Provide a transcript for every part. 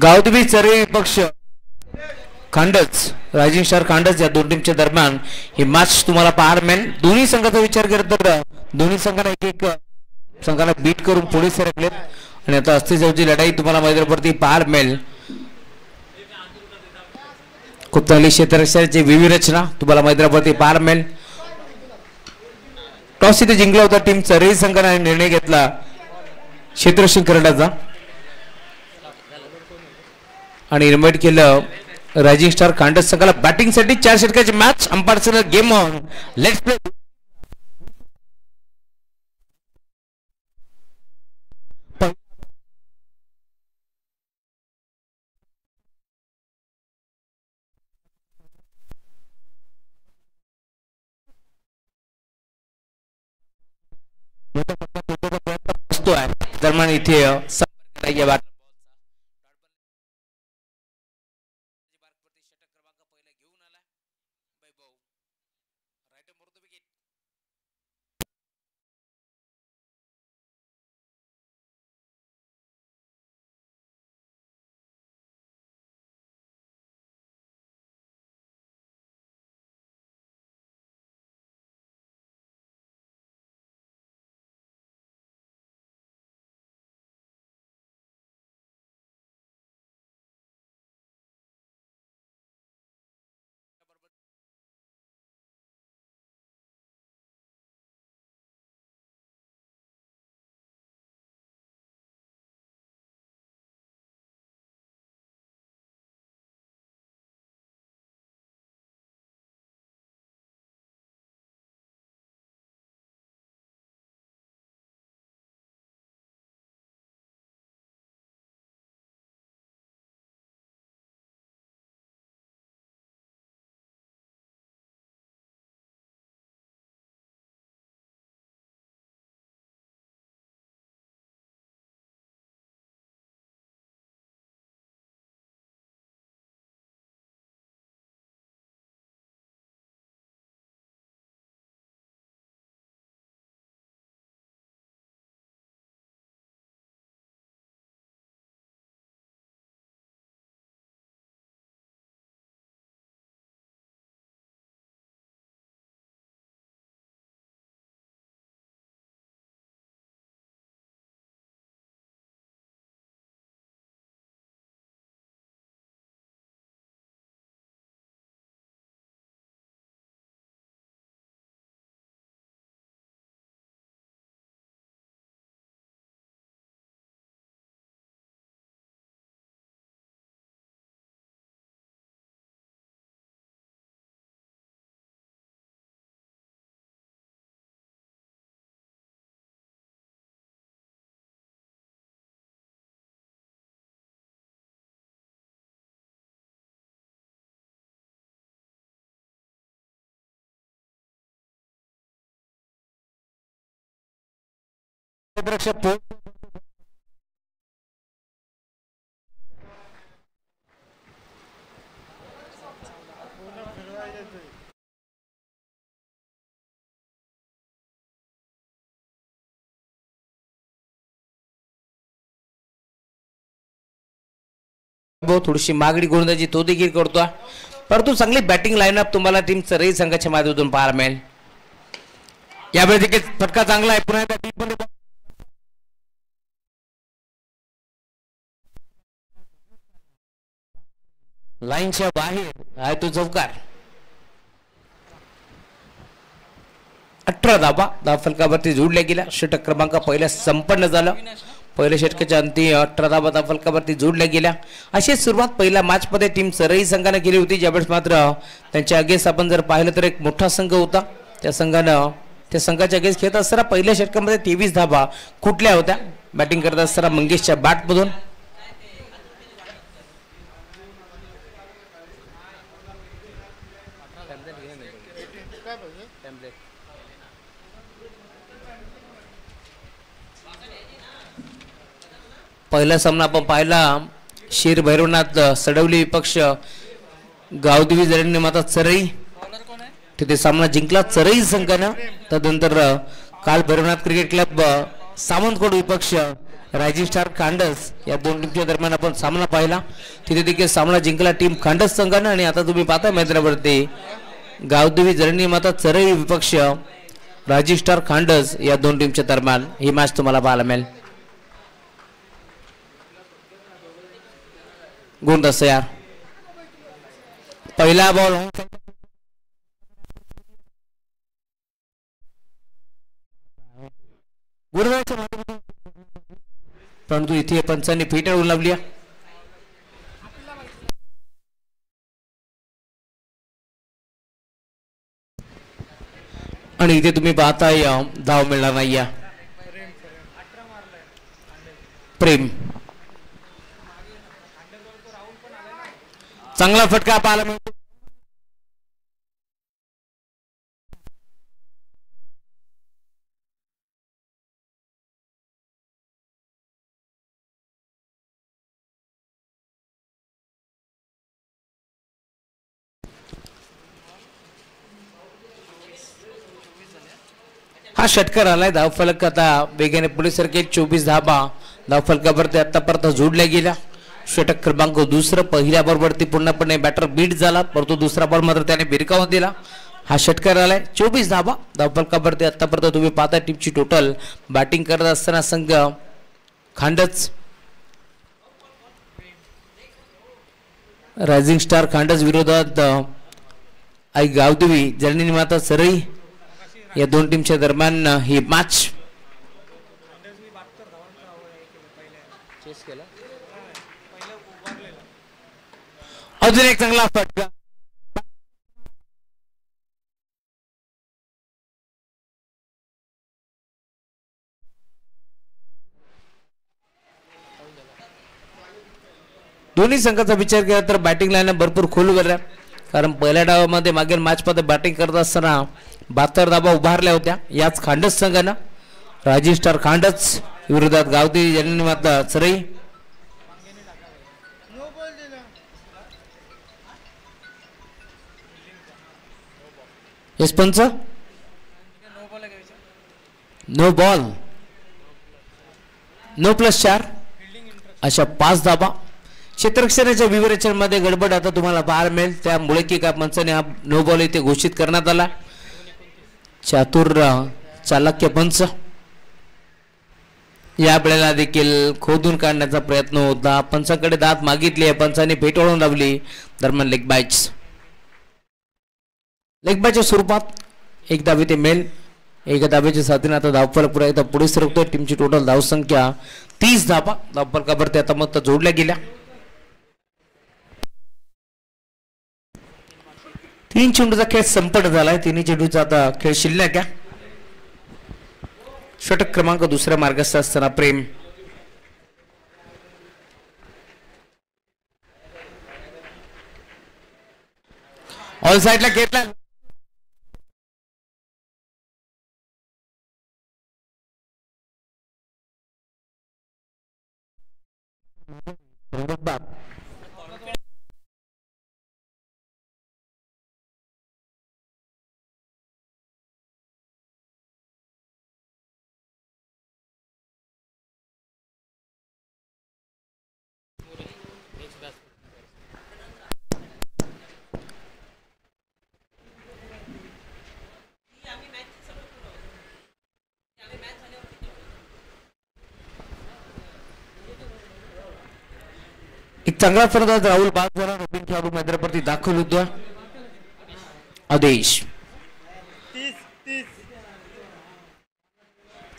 गावदेवी चरे विपक्ष खांडच rising star खांडच या दोन टीमच्या दरम्यान ही मॅच तुम्हाला पाहायला मिळेल। दोन्ही संघाचा विचार केला तर दोन्ही संघांना एक संघाला बीट करून पुढे सरकलेत आणि आता अस्थिजवची लढाई तुम्हाला मैदानावरती पाहायला मिळेल। खूप चांगली क्षेत्ररक्षणाची विविध रचना तुम्हाला मैदानावरती पाहायला मिळेल। टॉस इथे जिंकला होता टीम चरे संघाने निर्णय घेतला क्षेत्ररक्षण करण्याचा आणि इन्व्हाइट केलं रायझिंग स्टार खांडस संघाला बॅटिंग साठी 4 षटकाची मॅच अंपायरचं गेम ऑन लेट्स प्ले। दरम्यान इथे थोडीशी मागणी गोलंदाजी तो देखील करतो परंतु चांगली बॅटिंग लाईनअप तुम्हाला टीम चरई संघाच्या माध्यमातून पाहायला मिळेल। यावेळी देखील फटका चांगला आहे पुन्हा एकदा लाईनच्या बाहेर आहे तो चौकार 18 धावा फलकावरती जोडल्या गेल्या। षटक क्रमांक पहिल्या संपन्न झालं। पहिल्या षटकाच्या अंती 18 धावा फलकावरती जोडल्या गेल्या। अशी सुरुवात पहिल्या मॅच मध्ये टीम चरई संघाने केली होती। ज्यावेळेस मात्र त्यांच्या अगेन्स्ट आपण जर पाहिलं तर एक मोठा संघ होता। त्या संघाच्या अगेन्स्ट खेळत असताना पहिल्या षटकामध्ये 23 धावा कुठल्या होत्या। बॅटिंग करत असताना मंगेशच्या बॅटमधून पहिला सामना आपण पाहिला शेर भैरवनाथ सडवली विपक्ष गावदेवी जळणी माता चरई तिथे सामना जिंकला चरई संघाने। त्यानंतर काल भैरवनाथ क्रिकेट क्लब सावंतकोड विपक्ष रायझिंग स्टार खांडस या दोन टीमच्या दरम्यान आपण सामना पाहिला. तिथे देखील सामना जिंकला टीम खांडस संघानं. आणि आता तुम्ही पाहताय मैदानावरती गावदेवी जरणी माता चरई विपक्ष रायझिंग स्टार खांडस या दोन टीमच्या दरम्यान ही मॅच तुम्हाला पाहायला मिळेल. गोंडस यार पहिला बॉल परंतु इथे पंचांनी फेटाळून लावली. आणि इथे तुम्ही पाहताय धाव मिळणार नाही. या प्रेम चांगला फटका पाहायला मिळतो. हा षटकार आलाय. धावफलक आता वेगाने पुढे सरकेल. 24 धाबा धावफलकावरती आतापर्यंत जोडल्या गेल्या. षटक क्रमांक दुसरं. पहिल्या बॉलवरती पूर्णपणे बॅटर बीट झाला परंतु दुसरा बॉल मात्र त्याने भिरकावून दिला. हा षटकार आलाय. 24 धाबा धावफलकावरती आतापर्यंत तुम्ही पाहता टीमची टोटल बॅटिंग करत असताना संघ खांडस रायझिंग स्टार खांडस विरोधात आई गावदेवी जरणी माता सरई या दोन टीमच्या दरम्यान ही मॅच. अजून एक चांगला फटका. दोन्ही संघाचा विचार केला तर बॅटिंग लाईन भरपूर खोल गेल्या. कारण पहिल्या डावामध्ये मागील मॅच मध्ये बॅटिंग करत असताना 72 धाबा उभारल्या होत्या. याच खांडस संघानं रायझिंग स्टार खांडस विरोधात गावदेवी जरणी माता चरई. पंच नो बॉल नो +4 अशा 5 धाबा. क्षेत्ररक्षणाच्या विवेचनामध्ये गडबड आता तुम्हाला पाहायला मिळेल. त्यामुळे की का पंचाने हा नो बॉल इथे घोषित करण्यात आला. चातुर चालक्य पंच या वेळेला देखील खोदून काढण्याचा प्रयत्न होता. पंचाकडे दात मागितली. पंचाने फेटाळून लावली. दरम्यान लेग बायच्या स्वरूपात एक धावे ते मेल. एक धावेच्या साथीने आता धावफलक पुरा एकदा पुढे सरकतोय. टीमची टोटल धावसंख्या 30 धावा धावफलकावरती आता मत जोडल्या गेल्या. 3 चेंडूचा खेळ संपन्न झालाय. 3 चेंडूचा आता खेळ शिल्लक आहे. षटक क्रमांक दुसऱ्या मार्गस्थ असताना प्रेम ऑल साइडला घेतला. एक चांगला फलंदाज राहुल बाद झाला. नवीन खेळाडू मैदानावरती दाखल होतो. आदेश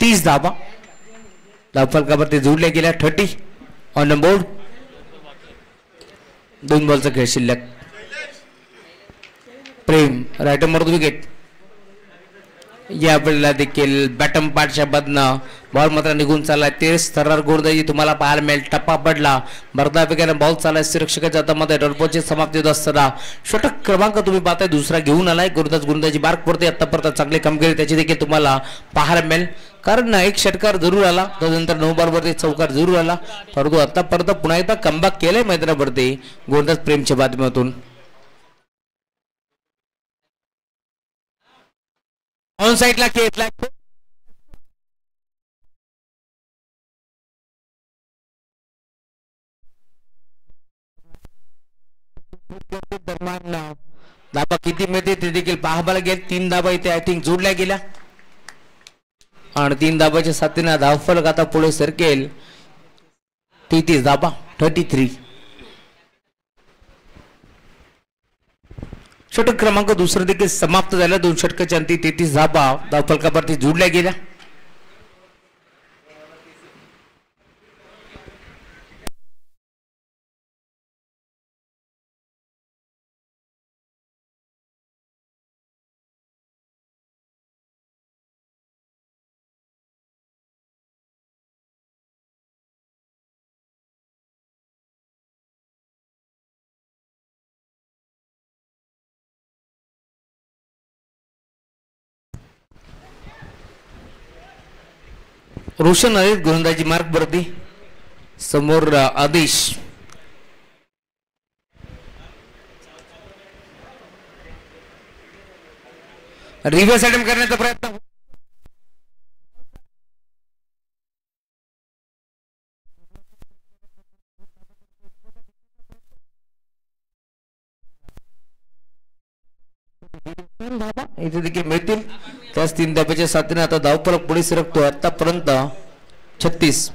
30 धाबा धावफलकावरती जोडल्या गेल्या. 30 ऑन बोर्ड. 2 बॉलचा खेळ शिल्लक. प्रेम राईट मर्द विकेट. या वेळेला देखील बॅटम पार्टच्या बदनं बॉल मात्र निघून चाललाय. ते थरार गोलंदाजी तुम्हाला पाहायला मिळेल. टप्पा पडला. बर्दापैकी बॉल चाललाय. सुरक्षकाच्या हातामध्ये डॉल्पोची समाप्ती होत असताना षटक क्रमांक तुम्ही पाहताय दुसरा घेऊन आलाय. गोलंदाजी बार्क पडते. आतापर्यंत चांगली कामगिरी त्याची देखील तुम्हाला पाहायला मिळेल. कारण एक षटकार जरूर आला. त्यानंतर 9 बॉलवरती चौकार जरूर आला. परंतु आतापर्यंत पुन्हा एकदा कमबॅक केलंय मैदानावरती गोलंदाज प्रेमच्या माध्यमातून. ऑन साइडला खेळला. दरम्यान धाबा किती मिळते ते देखील पाहायला गेल. 3 धाबा इथे आय थिंक जोडल्या गेल्या आणि 3 धाबाच्या साथीने धावफलक आता पुढे सरकेल. 33 धाबा 33. षटक क्रमांक दुसरं देखील समाप्त झालं. 2 षटकाच्या अंती 33 धाबा धावफलकावरती जोडल्या गेल्या. रोशन आदित गोलंदाजी मार्ग वरती. समोर आदेश. रिव्हर्स अटेम्प्ट करण्याचा प्रयत्न. इथे देखील मिळतील. त्याच 3 धाब्याच्या साथीने आता धावफलक पुढे सरकतो. आतापर्यंत 36.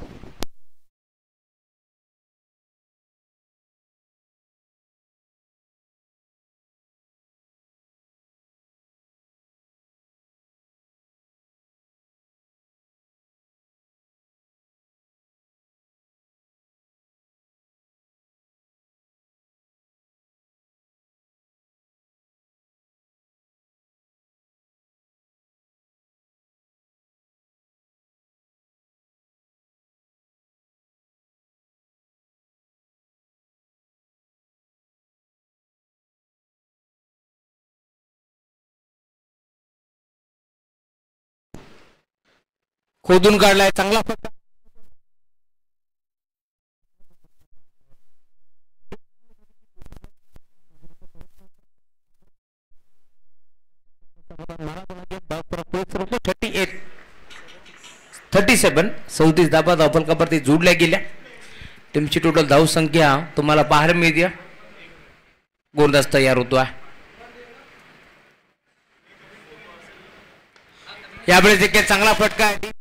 खोदून काढलाय चांगला फटका. $37 34 धाबा धावफलकावरती जोडल्या गेल्या. टीमची टोटल धाव संख्या तुम्हाला पाहायला मिळते. गोलंदाज तयार होतो आहे. यावेळेस देखील चांगला फटका आहे.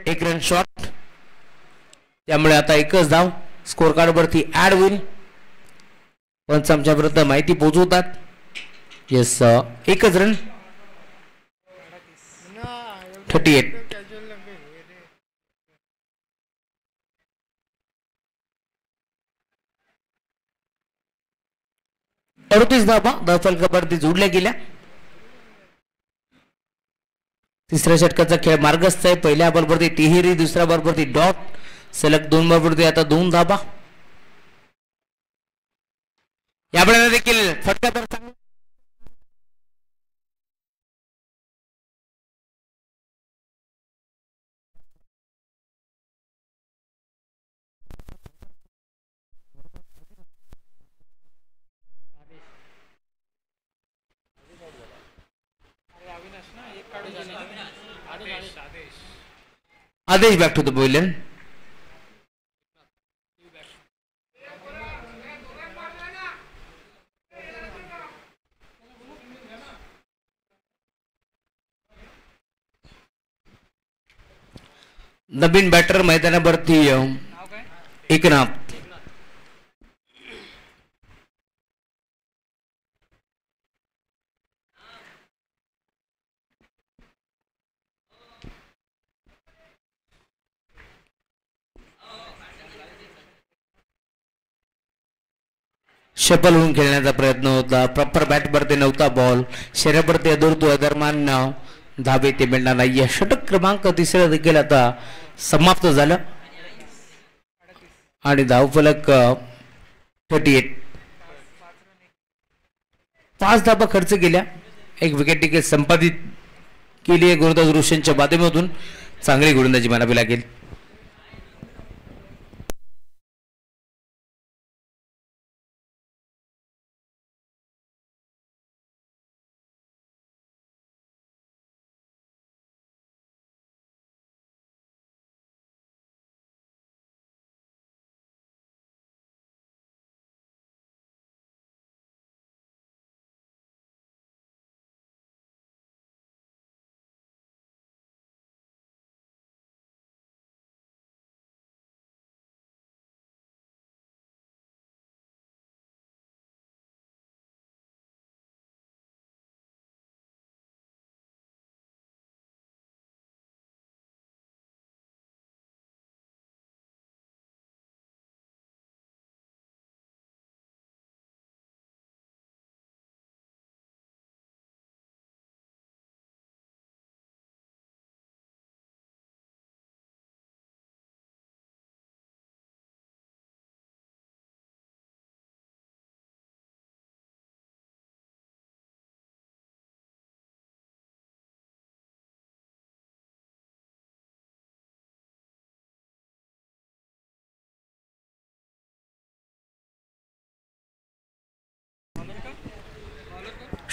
एक रन शॉट. त्यामुळे आता एकच धाव स्कोर कार्ड वरती ऍड होईल. पंच आमच्या विरुद्ध माहिती पोहोचवतात. येस एकच रन. 38. धाबा धावफलकावरती जोडल्या गेल्या. तिसऱ्या षटकाचा खेळ मार्गस्थ आहे. पहिल्या बॉलवरती तिहेरी, दुसऱ्या बॉलवरती डॉट. सलग 2 बॉलवरती आता 2 धाबा. यावेळेला देखील फटका तर चांगला. Aadesh back to the pavilion. नवीन बॅटर मैदानावरती एकनाथ. शफल होऊन खेळण्याचा प्रयत्न होता. प्रॉपर बॅट वरती नव्हता बॉल. शरीरावरती अदुरतो दरम्यान धाबे ते मिळणार नाही. षटक क्रमांक 3 देखील आता समाप्त झालं आणि धावफलक 38. 5 धाबा खर्च केल्या. एक विकेट देखील संपादित केली आहे गोलंदाज रोशनच्या माध्यमातून. चांगली गोलंदाजी म्हणावी लागेल.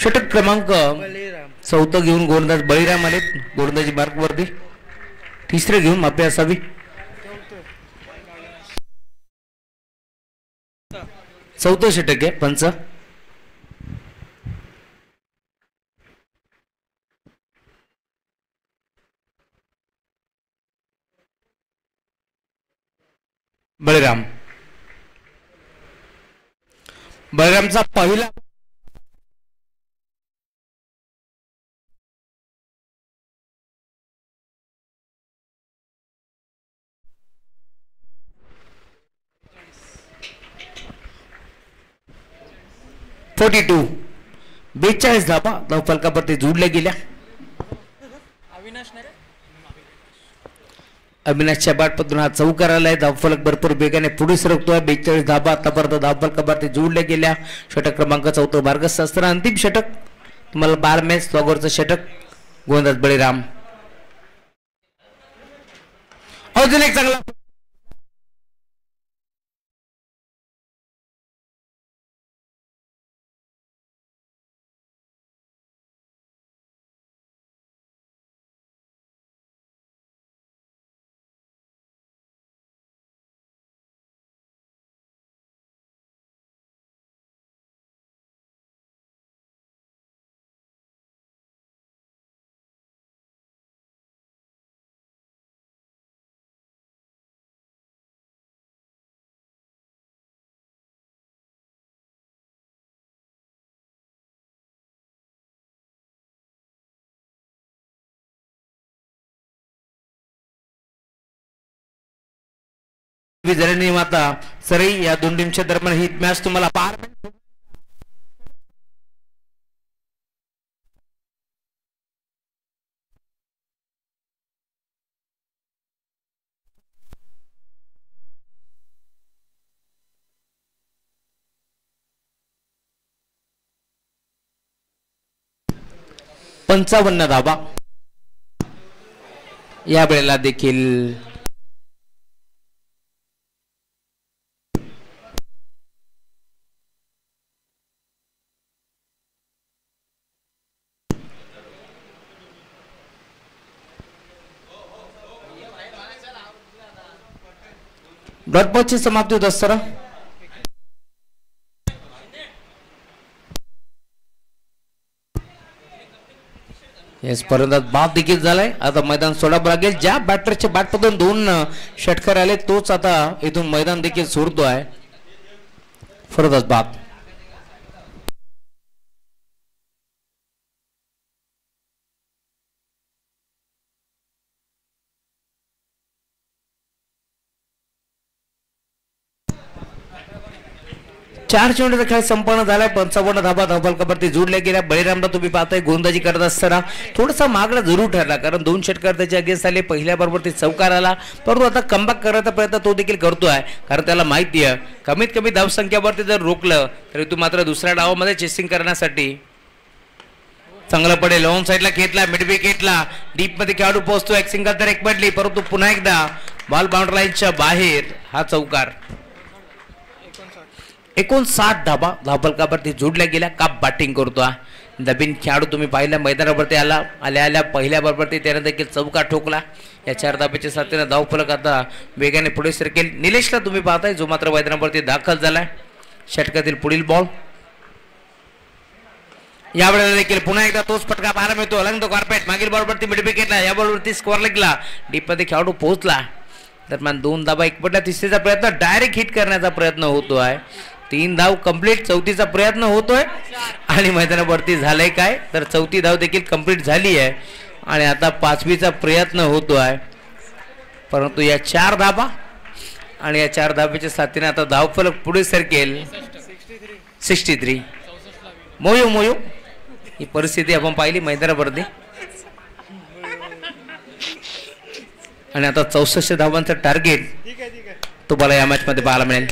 षटक क्रमांक 14 घेऊन गोलंदाज बळीराम आले गोलंदाजी मार्क वरती तिसरे घेऊन मापे असावी. चौथं षटक आहे पंच. बळीरामचा पहिला 42 धाबा धावफलकावरती जोडल्या गेल्या. अविनाशच्या बॅटमधून हा चौकार आलाय. धावफलक भरपूर वेगाने पुढे सरकतोय. 42 धाबा आतापर्यंत धावफलकावरती जोडल्या गेल्या. षटक क्रमांक 14 मार्गशास्त्र अंतिम षटक तुम्हाला 12 मॅच स्वागतचं षटक गोलंदाज बळीराम. अजून एक चांगला विजयनी माता सरी या दोन टीमच्या दरम्यान ही मॅच तुम्हाला पाहायला 55 धाबा या वेळेला देखील डॉट समाप्ती होत असताना स्पर्धेत बाद देखील झालाय. आता मैदान सोडावं लागेल. ज्या बॅटरच्या बॅटमधून 2 षटकार आले तोच आता इथून मैदान देखील सोडतो आहे. फरदच बाद. चार चेंडूचा खेळ संपन्न झालाय. 55 धाबा धावफलकावरती जोडल्या गेल्या. बळीरामला तुम्ही पाहताय गोलंदाजी करत असताना थोडासा मागला जरूर ठरला कारण 2 षटकार त्याच्या अगेन्स्ट आले. पहिल्या बरोबर ते चौकार आला परंतु आता कमबॅक करण्याचा प्रयत्न तो देखील करतोय कारण त्याला माहिती आहे कमीत कमी धावसंख्यावरती जर रोखलं तरी तू मात्र दुसऱ्या डावामध्ये चेसिंग करण्यासाठी चांगलं पडेल. ऑन साईडला घेतला मिड विकेटला डीप मध्ये खेळाडू पोहोचतोय. एक सिंगल तर एक पडली परंतु पुन्हा एकदा बॉल बाउंड्री लाईनच्या बाहेर हा चौकार. 59 धाबा धावफलकावरती जोडल्या गेल्या. काप बॅटिंग करतोय. नवीन खेळाडू तुम्ही पाहिला मैदानावरती आल्या पहिल्या बरोबरती त्याने देखील चौकार ठोकला. या 4 धाब्याच्या साथीने धावफलक आता वेगाने पुढे सरकेल. निलेशला तुम्ही पाहताय जो मात्र मैदानावरती दाखल झालाय. षटकातील पुढील बॉल यावेळेला देखील पुन्हा एकदा तोच फटका पाहायला मिळतो. अलंग तो कार्पेट मागील बॉलवरती मिड विकेटला या बॉलवरती स्कोअर लागला. डीप मध्ये खेळाडू पोहोचला. दरम्यान 2 धाबा एकपटला. तिसरीचा प्रयत्न डायरेक्ट हिट करण्याचा प्रयत्न होतोय. 3 धाव कंप्लीट. चौथीचा प्रयत्न होतोय आणि मैदानावरती झालंय काय तर चौथी धाव देखील कंप्लीट झाली आहे आणि आता 5वीचा प्रयत्न होतोय परंतु या 4 धाबा आणि या 4 धाब्याच्या साथीने आता धावफलक पुढे सरकेल. 63 मोयो ही परिस्थिती आपण पाहिली मैदानावरती आणि आता 64 धावांचं टार्गेट तुम्हाला या मॅच मध्ये पाहायला मिळेल.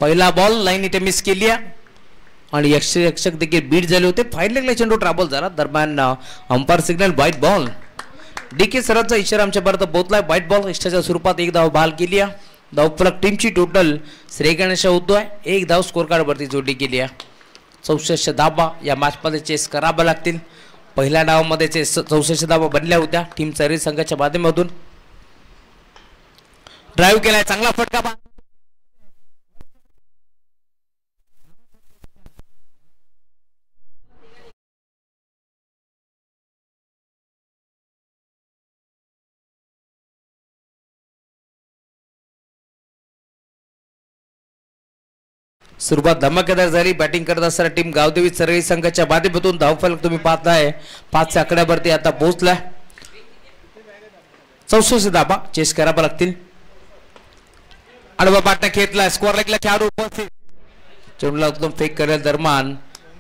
पहिला बॉल लाईन इथे मिस केली आणि यक्षक देखील बीट झाले होते. फाईनल चेंडू ट्रॅबल झाला. दरम्यान umpire signal white ball. DK सरांचा इशारा आमच्यापर्यंत पोहोचलाय. व्हाईट बॉल इष्टाच्या स्वरूपात एक धाव बहाल केली आहे. धावफलक टीमची टोटल श्रेयगणेश होतोय. एक धाव स्कोर कार्ड वरती जोडली गेली आहे. 64 धावा या मॅच मध्ये चेस कराव्या लागतील. पहिल्या डावामध्ये 64 धावा बनल्या होत्या. टीम चरी संघाच्या माध्यमातून ड्राईव्ह केलाय. चांगला फटका सुरुवात धमाकेदार झाली. बॅटिंग करत असताना टीम गावदेवी चरळी संघाच्या माध्यमातून धावफलक तुम्ही पाहताय 5 आकड्यावरती आता पोहोचला. 64 धावा चेस करावा लागतील. आडवा बाटना खेळला. स्कोअर लागला. खेळाडू उपस्थित चेंडूला उत्तम फेक करेल. दरम्यान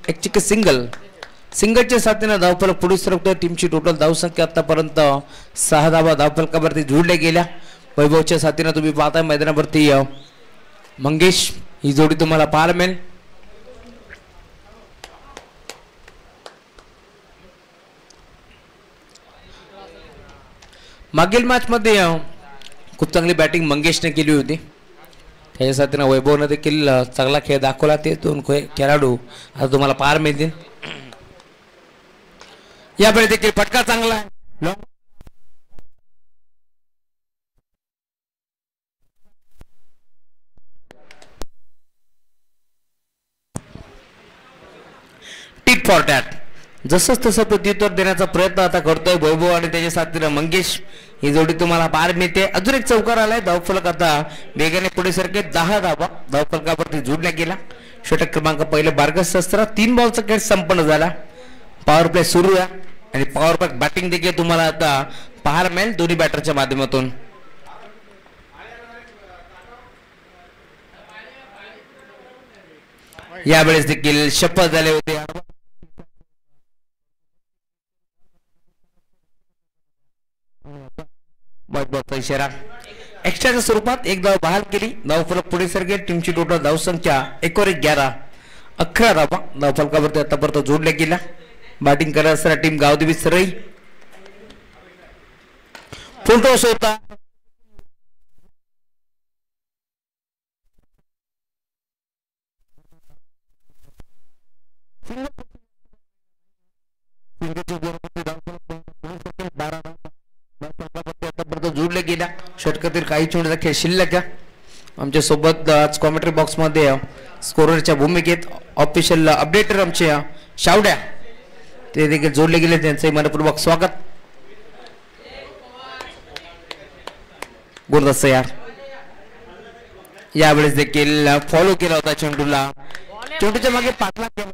एक चिक सिंगलच्या साथीने धावफलक पुढे सरकतोय. टीमची टोटल धावसंख्या आतापर्यंत 6 धावा धावफलकावरती जोडल्या गेल्या. वैभवच्या साथीने तुम्ही पाहताय मैदानावरती मंगेश ही जोडी तुम्हाला पाहायला मिळेल. मागील मॅच मध्ये खूप चांगली बॅटिंग मंगेशने केली होती. त्याच्या साथीने वैभवने देखील चांगला खेळ दाखवला. ते 2 खेळाडू आता तुम्हाला पाहायला मिळतील. यावेळी देखील फटका चांगला आहे. Tit for tat. जसंच तसं प्रत्युत्तर देण्याचा प्रयत्न आता करतोय वैभव आणि त्याच्या साथीने मंगेश ही जोडी तुम्हाला पाहायला मिळते. अजून एक चौकार आलाय. धावफलक आता वेगाने पुढे सरके. 10 धावा धावफलकावरती जोडल्या गेला. षटक क्रमांक पहिले बारगस असताना 3 बॉलचा खेळ संपन्न झाला. पॉवर प्ले सुरू आहे आणि पॉवर प्ले बॅटिंग देखील तुम्हाला आता पाहायला मिळेल दोन्ही बॅटरच्या माध्यमातून. यावेळेस देखील शपथ झाले होते. इशारा एक्स्ट्राच्या स्वरूपात एक धाव बहाल केली. धावफलक पुढे सरके. टीमची टोटल धावसंख्या 11 11 धावा धावफलकावरती आतापर्यंत जोडल्या गेल्या. बॅटिंग करत असताना टीम गावदेवी सरई फुल टॉस होता. जोडले गेल्या. षटकातील काही चेंडूचा खेळ शिल्लक आहे. आमच्या सोबत आज कॉमेंट्री बॉक्स मध्ये स्कोररच्या भूमिकेत ऑफिशियल अपडेटर आमचे शावड्या ते देखील जोडले गेले. त्यांचंही मनपूर्वक स्वागत. गुरुदास यार यावेळेस देखील फॉलो केला होता चेंडूला. चेंडूच्या मागे पाठलाग केला.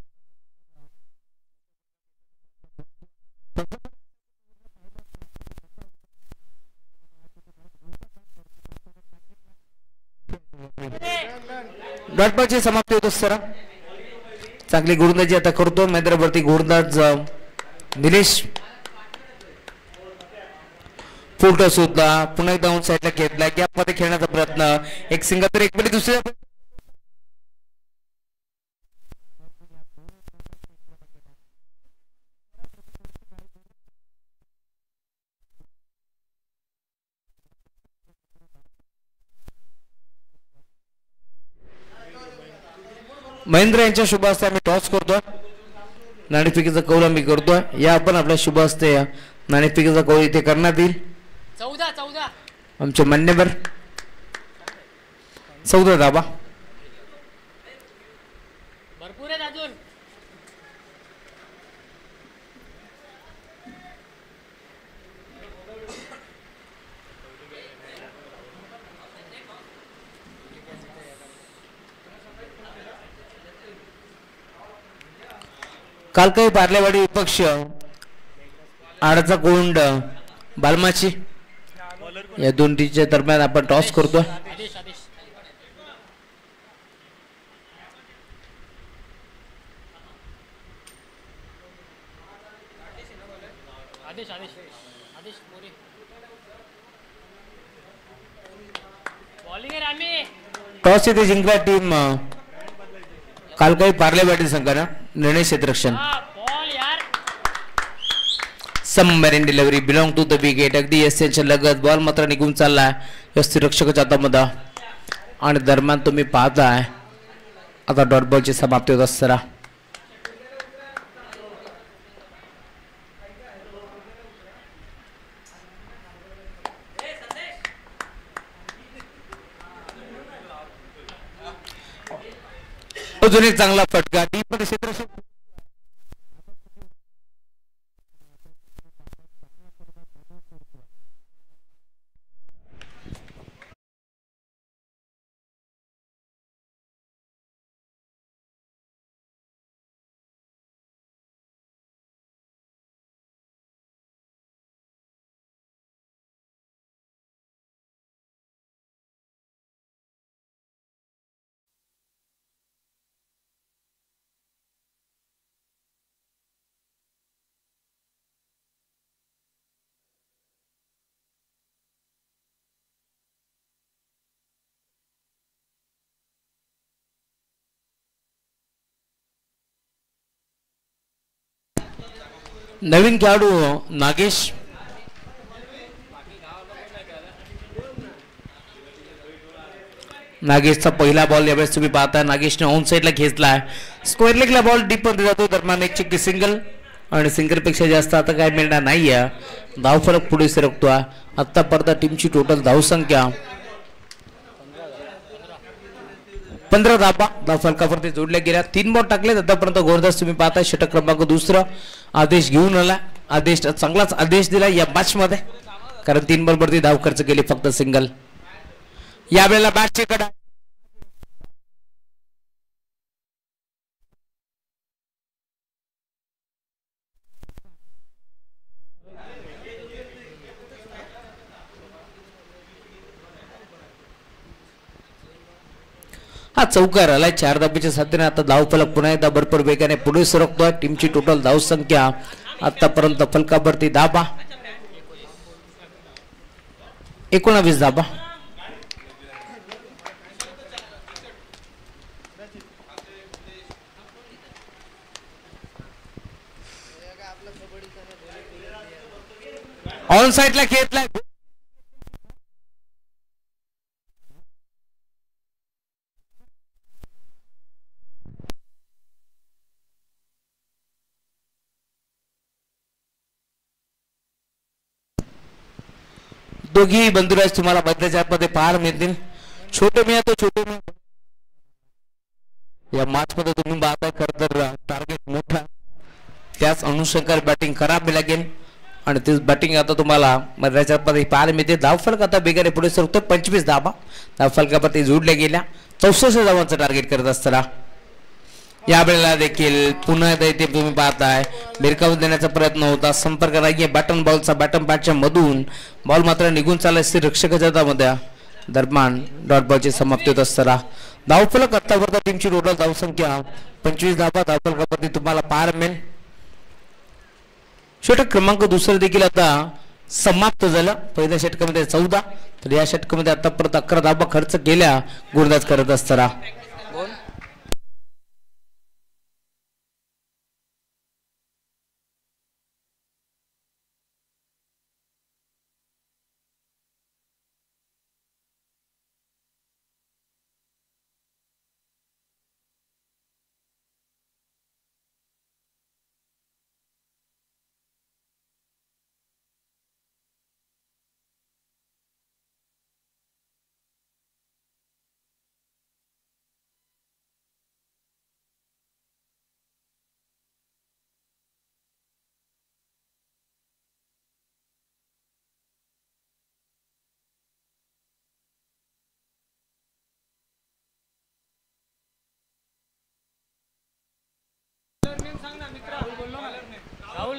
डॉटबॉलची समाप्ती होत असताना चांगली गोलंदाजी आता करतो मैदानावरती गोलंदाज निलेश. फुलटॉस होता. पुन्हा एकदा डाऊन साईडला घेतला. गॅप मध्ये खेळण्याचा प्रयत्न. एक सिंगल तर एक मिनिट दुसऱ्या महेंद्र यांच्या शुभ हस्ते आम्ही टॉस करतोय. नाणेफेकीचा कौल आम्ही करतोय. या आपण आपल्या शुभ हस्ते नाणेफेकीचा कौल इथे करण्यात येईल. 14 आमचे मान्यवर 14 धावा. भरपूर आहेत अजून. काल काही पार्लेवाडी विपक्ष आडचा कोंड बालमाची या दोन टीमच्या दरम्यान आपण टॉस करतो. आदेश आदेश मोरे बॉलिंग आहे रामी टॉस येथे जिंकला टीम काल काही पार्ले पाटील संघानं निर्णय क्षेत्ररक्षण बॉल यार submarine delivery belong to the wicket अगदी एस यांच्या लगत बॉल मात्र निघून चाललाय यष्टीरक्षकाच्या हातामध्ये आणि दरम्यान तुम्ही पाहताय आता डॉट बॉलची समाप्ती होत असताना अजून एक चांगला फटका डीप मध्ये क्षेत्ररक्षक नवीन खेळाडू नागेश नागेशचा पहिला बॉल यावेळेस तुम्ही पाहता नागेशने ऑन साईडला घेतलाय स्क्वेअर लेगला बॉल डीप मध्ये जातो दरम्यान एक चिक्की सिंगल आणि सिंगल पेक्षा जास्त आता काय मिळणार नाहीये धाव फरक पुढे सरकतो आतापर्यंत टीमची टोटल धावसंख्या 15 धावा फलकावरती जोडल्या गेल्या 3 बॉल टाकले आतापर्यंत गोलंदाज तुम्ही पाहताय षटक क्रमांक दुसरा आदेश घेऊन आला आदेश चांगलाच आदेश दिला या मॅच मध्ये कारण 3 बॉल वरती धाव खर्च केली फक्त सिंगल यावेळेला बॅटची कडा हा चौकार आलाय 4 धाबीच्या साथीने आता धावफलक पुन्हा एकदा भरपूर वेगाने पुढे सरकतोय टीमची टोटल धाव संख्या आतापर्यंत फलकावरती धाबा 19 धाबा ऑन साइडला घेतलाय दोघी बंधुराज तुम्हाला मैदानाच्या मध्ये पाहायला मिळतील छोटे मिया तो छोटे मिया या मॅच मध्ये तुम्ही पाहताय खरं तर टार्गेट मोठा त्याच अनुषंगाने बॅटिंग करावी लागेल आणि तीच बॅटिंग आता तुम्हाला मैदानाच्या मध्ये पाहायला मिळते धावफलक आता बेगाने पुढे सरकतो 25 धावा धावफलकावरती जोडल्या गेल्या 64 धावांचं टार्गेट करत असताना यावेळेला देखील पुन्हा इथे तुम्ही पाहताय भिरकावून देण्याचा प्रयत्न होता संपर्क नाहीये बॅटन बॉलचा बॅटन बॅटच्या मधून बॉल मात्र निघून चालला रक्षकाच्या हातामध्ये दरम्यान डॉट बॉलची समाप्ती होत असताना धावफलक आतापर्यंत टीमची टोटल धावसंख्या 25 धावा धावफलकावरती तुम्हाला पाहायला मिळेल षटक क्रमांक दुसरा देखील आता समाप्त झालं पहिल्या षटकामध्ये 14 तर या षटकामध्ये आतापर्यंत 11 धावा खर्च केल्या गोलंदाज करत असताना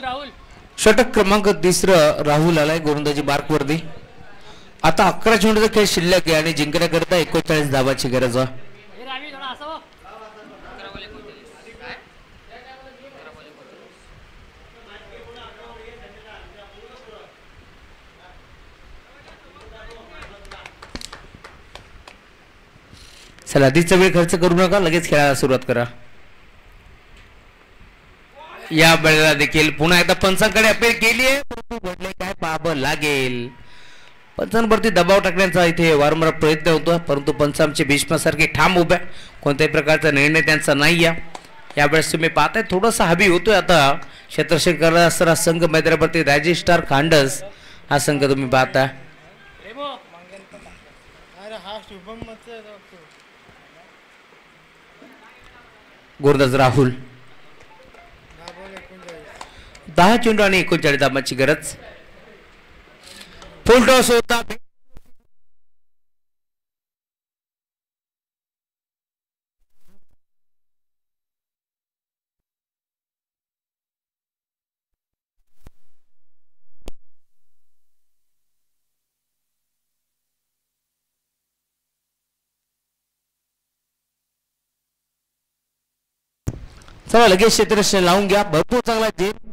राहुल षटक क्रमांक 3 राहुल आलाय गोलंदाजी मार्कवरती आता 11 चेंडूचा खेळ शिल्लक आहे आणि जिंकण्याकरता 39 धावाची गरज आहे चला अधिकचा वेळ खर्च करू नका, लगेच खेळायला सुरुवात करा. या वेळेला देखील पुन्हा एकदा पंचांकडे अपील केली आहे, परंतु घडले काय पाहावं लागेल. पंचांवरती दबाव टाकण्याचा इथे वारंवार प्रयत्न होतो, परंतु पंच आमचे भीष्मासारखे ठाम उभ्या, कोणत्याही प्रकारचा निर्णय त्यांचा नाही आहे. यावेळेस तुम्ही पाहताय थोडासा हवी होतोय आता क्षेत्रशेखर असणारा संघ मैदानावरती राजेश स्टार खांडस हा संघ तुम्ही पाहताय. गोरदास राहुल 10 चेंडू आणि 39 धावांची गरज. फुल टॉस होता. चला लगेच क्षेत्ररक्षण लावून घ्या. भरपूर चांगला गेम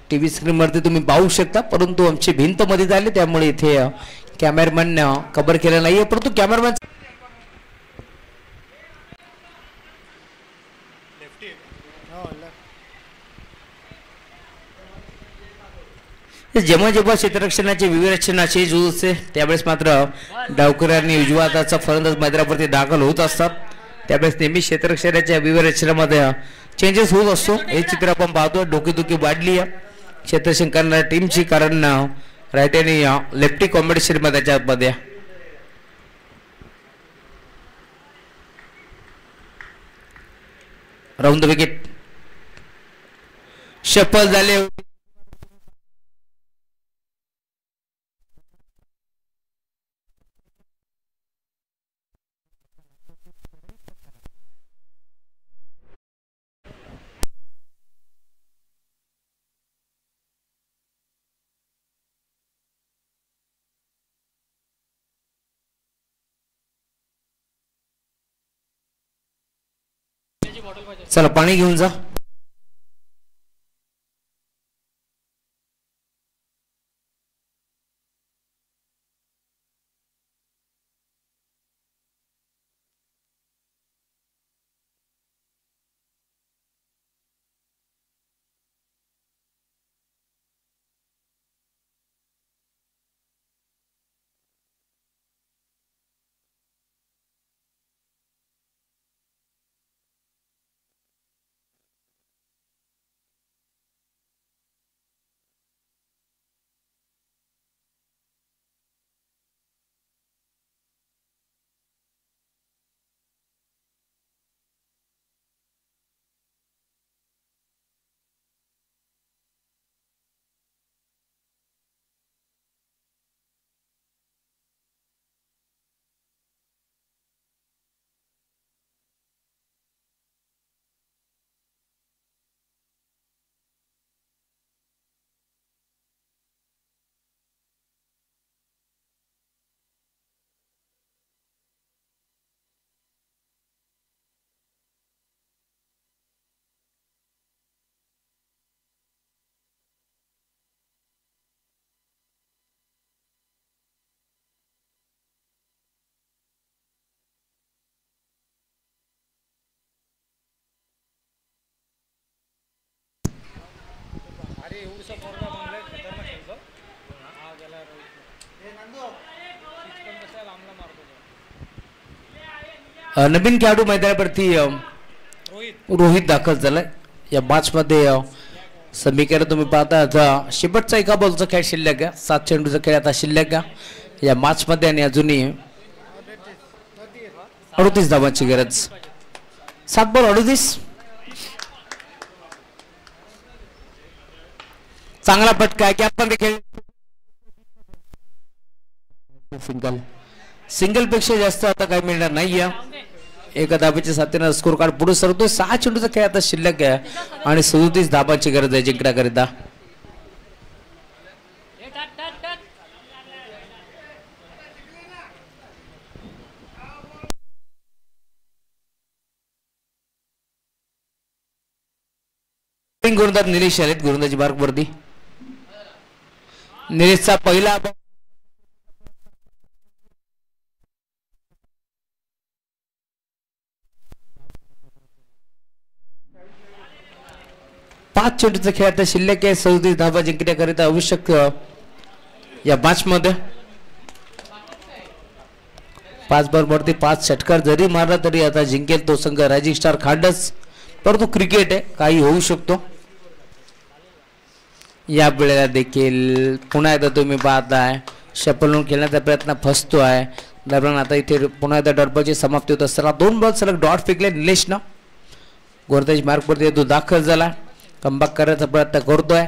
टीव्ही स्क्रीन वरती तुम्ही पाहू शकता, परंतु आमची भिंत मध्ये झाली त्यामुळे इथे कॅमेरामॅन कव्हर केलं नाहीये. परंतु कॅमेरामॅन जेव्हा जेव्हा क्षेत्ररक्षणाचे विवेचनाचे जो असते त्यावेळेस मात्र डावकऱ्यांनी उजव्या हाताचा फलंदाज मैदानावरती दाखल होत असतात, त्यावेळेस नेहमी क्षेत्ररक्षणाच्या विवेचनामध्ये चेंजेस होत असतो. हे चित्र आपण पाहतो. डोकेदुखी वाढली आहे क्षेत्ररक्षण करणाऱ्या टीमची, कारण राईट आणि लेफ्टी कॉम्बिनेशन मध्ये त्याच्यामध्ये राऊंड द विकेट शफल झाले. चला पाणी घेऊन जा. नवीन खेळाडू मैदानावरती रोहित दाखल झालाय या मॅच मध्ये. समीकरण तुम्ही पाहता आता शेवटचा एका बॉलचा खेळ शिल्लक आहे, 7 चेंडूचा खेळ आता शिल्लक आहे या मॅच मध्ये आणि अजूनही 38 धावांची गरज. 7 बॉल 38. चांगला फटका आहे की आपण देखील सिंगल पेक्षा जास्त आता काही मिळणार नाहीये. एका धाब्याच्या साथीनं स्कोर कार्ड पुढे सरतोय. 6 चेंडूचा खेळ आता शिल्लक आहे आणि 37 धाबांची गरज आहे जिंकण्याकरिता. गोलंदाज निलेश आलेत गोलंदाजी मार्क वरती. निलेशचा पहिला चेंडूचा खेळ आता शिल्लक आहे. 37 धावा जिंकण्याकरिता आवश्यक या मॅच मध्ये 5 बॉलवरती 5 षटकार जरी मारला तरी आता जिंकेल तो संघ रायझिंग स्टार खांडस. परंतु क्रिकेट आहे, काही होऊ शकतो. या वेळेला देखील पुन्हा एकदा तुम्ही पाहताय शपलून खेळण्याचा प्रयत्न फसतो आहे. दरम्यान आता इथे पुन्हा एकदा डॉट बॉलची समाप्ती होत असताना 2 बॉल सलग डॉट फेकले निलेशनं. गोलंदाजी मार्कवरती तो दाखल झाला, कमबॅक करायचा प्रयत्न करतोय.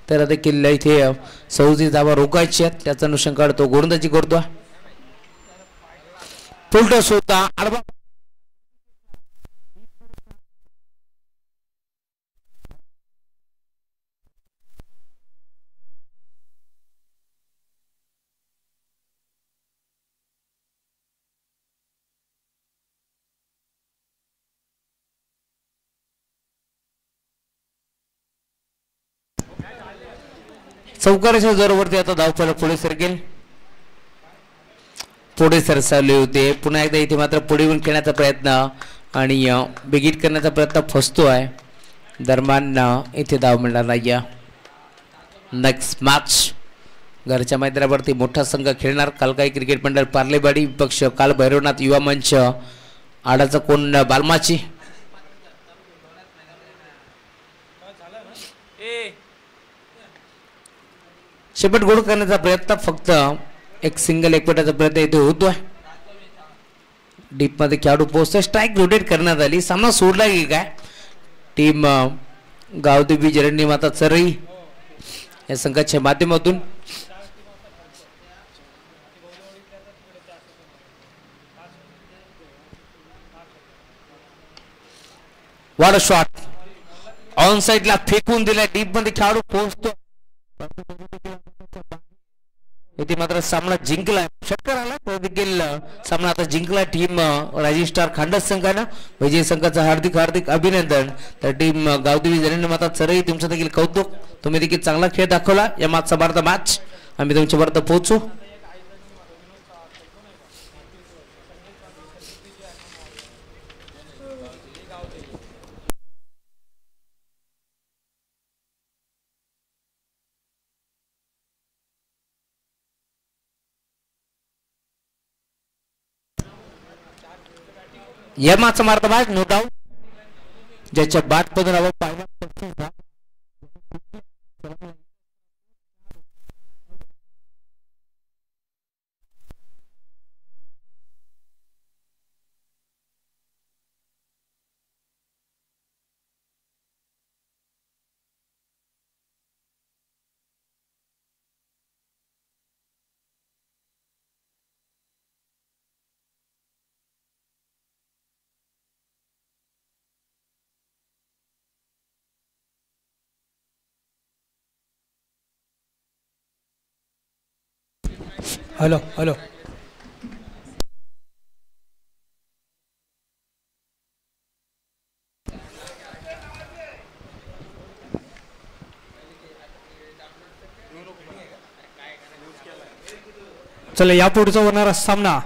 त्याला देखील इथे 37 धावा रोखायची आहेत, त्याचा अनुषंगाने तो गोलंदाजी करतोय. फुलटॉस होता आडवा चौकाराच्या जोरावरती आता धावफलक पुढे सरकेल. पुढे सरसावले होते. पुन्हा एकदा इथे मात्र पुढे येऊन खेळण्याचा प्रयत्न आणि बिगिट करण्याचा प्रयत्न फसतो आहे. दरम्यान इथे धाव मिळणार नाही. नेक्स्ट मॅच घरच्या मैदानावरती मोठा संघ खेळणार कालकाई क्रिकेट मंडळ पार्लेवाडी विपक्ष काल भैरवनाथ युवा मंच आडाचा कोण बालमाची. शेपट गोड करण्याचा प्रयत्न, फक्त एक सिंगल एकपटाचा प्रयत्न इथे होतोय. डीप मध्ये खेळाडू पोहोचतोय. स्ट्राईक रोटेट करण्यात आली. सामना सोडला की काय. टीम गावदेवी जरंडी माता चरई या संघाच्या माध्यमातून वाड शॉट ऑन साइडला फेकून दिला. डीप मध्ये खेळाडू पोहोचतो. इथे मात्र सामना जिंकला. षटकार आला तो देखील सामना आता जिंकला टीम रायझिंग स्टार खांडस संघानं. विजय संघाचं हार्दिक हार्दिक अभिनंदन. तर टीम गावदेवी जरंडी माता चरई तुमचं देखील कौतुक. तुम्ही देखील चांगला खेळ दाखवला. या मॅचचा भारत मॅच आम्ही तुमच्यापर्यंत पोहोचू. या मॅचचा मार्ग मॅच नो डाऊट ज्याच्या बॅट पदून आपण पाहिलं. हॅलो हॅलो चला यापुढचा होणारा सामना